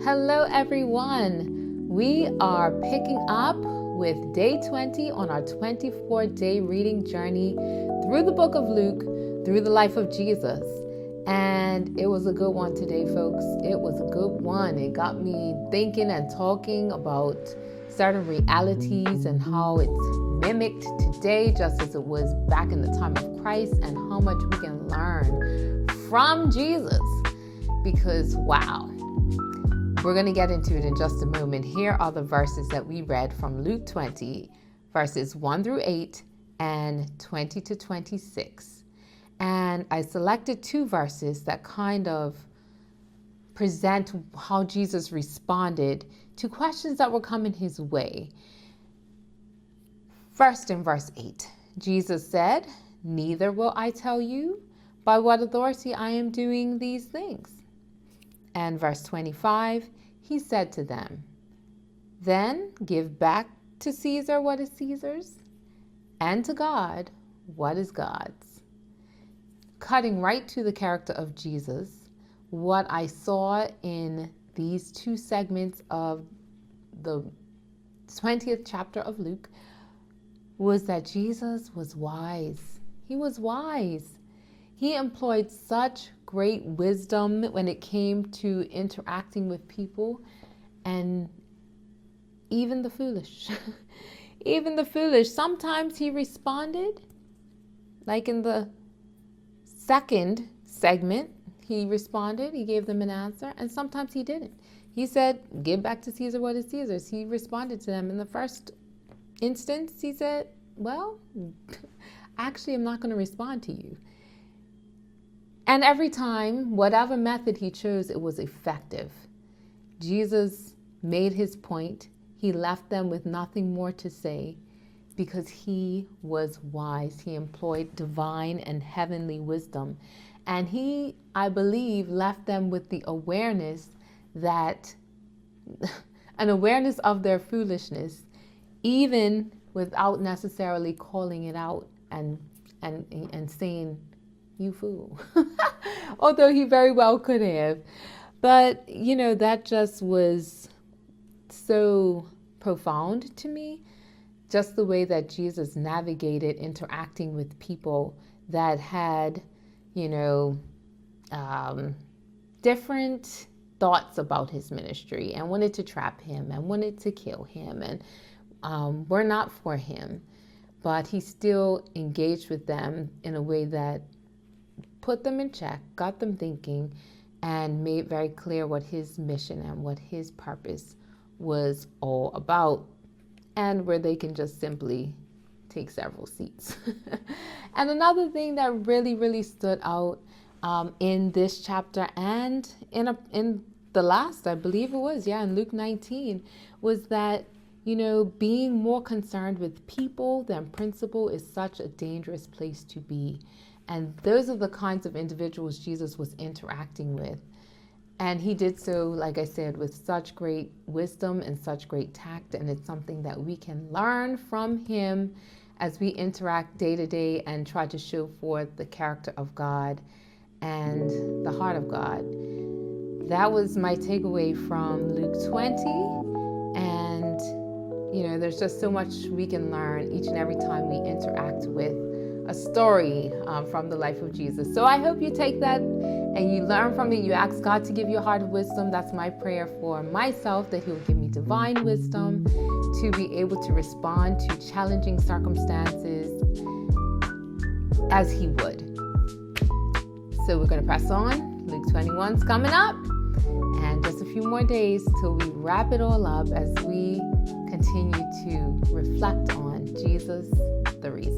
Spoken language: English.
Hello everyone. We are picking up with day 20 on our 24-day reading journey through the book of Luke, through the life of Jesus. And it was a good one today, folks. It was a good one. It got me thinking and talking about certain realities and how it's mimicked today, just as it was back in the time of Christ, and how much we can learn from Jesus. Because, wow. We're going to get into it in just a moment. Here are the verses that we read from Luke 20, verses 1 through 8 and 20 to 26. And I selected two verses that kind of present how Jesus responded to questions that were coming his way. First, in verse 8, Jesus said, "Neither will I tell you by what authority I am doing these things." And verse 25, he said to them, "Then give back to Caesar what is Caesar's, and to God what is God's." Cutting right to the character of Jesus, what I saw in these two segments of the 20th chapter of Luke was that Jesus was wise. He was wise. He employed such great wisdom when it came to interacting with people, and even the foolish. Even the foolish. Sometimes he responded, like in the second segment, he responded, he gave them an answer, and sometimes he didn't. He said, "Give back to Caesar what is Caesar's." He responded to them. In the first instance, he said, "Well, actually, I'm not going to respond to you." And every time, whatever method he chose, it was effective. Jesus made his point. He left them with nothing more to say because he was wise. He employed divine and heavenly wisdom. And he, I believe, left them with the awareness that, an awareness of their foolishness, even without necessarily calling it out and saying, "You fool." Although he very well could have. But, that just was so profound to me. Just the way that Jesus navigated interacting with people that had, different thoughts about his ministry and wanted to trap him and wanted to kill him and were not for him. But he still engaged with them in a way that put them in check, got them thinking, and made very clear what his mission and what his purpose was all about, and where they can just simply take several seats. And another thing that really, really stood out in this chapter and in the last, I believe it was, in Luke 19, was that, being more concerned with people than principle is such a dangerous place to be. And those are the kinds of individuals Jesus was interacting with. And he did so, like I said, with such great wisdom and such great tact. And it's something that we can learn from him as we interact day to day and try to show forth the character of God and the heart of God. That was my takeaway from Luke 20. And, there's just so much we can learn each and every time we interact with a story from the life of Jesus. So I hope you take that and you learn from it. You ask God to give you a heart of wisdom. That's my prayer for myself, that he will give me divine wisdom to be able to respond to challenging circumstances as he would. So we're going to press on. Luke 21's coming up, and just a few more days till we wrap it all up as we continue to reflect on Jesus, the reason.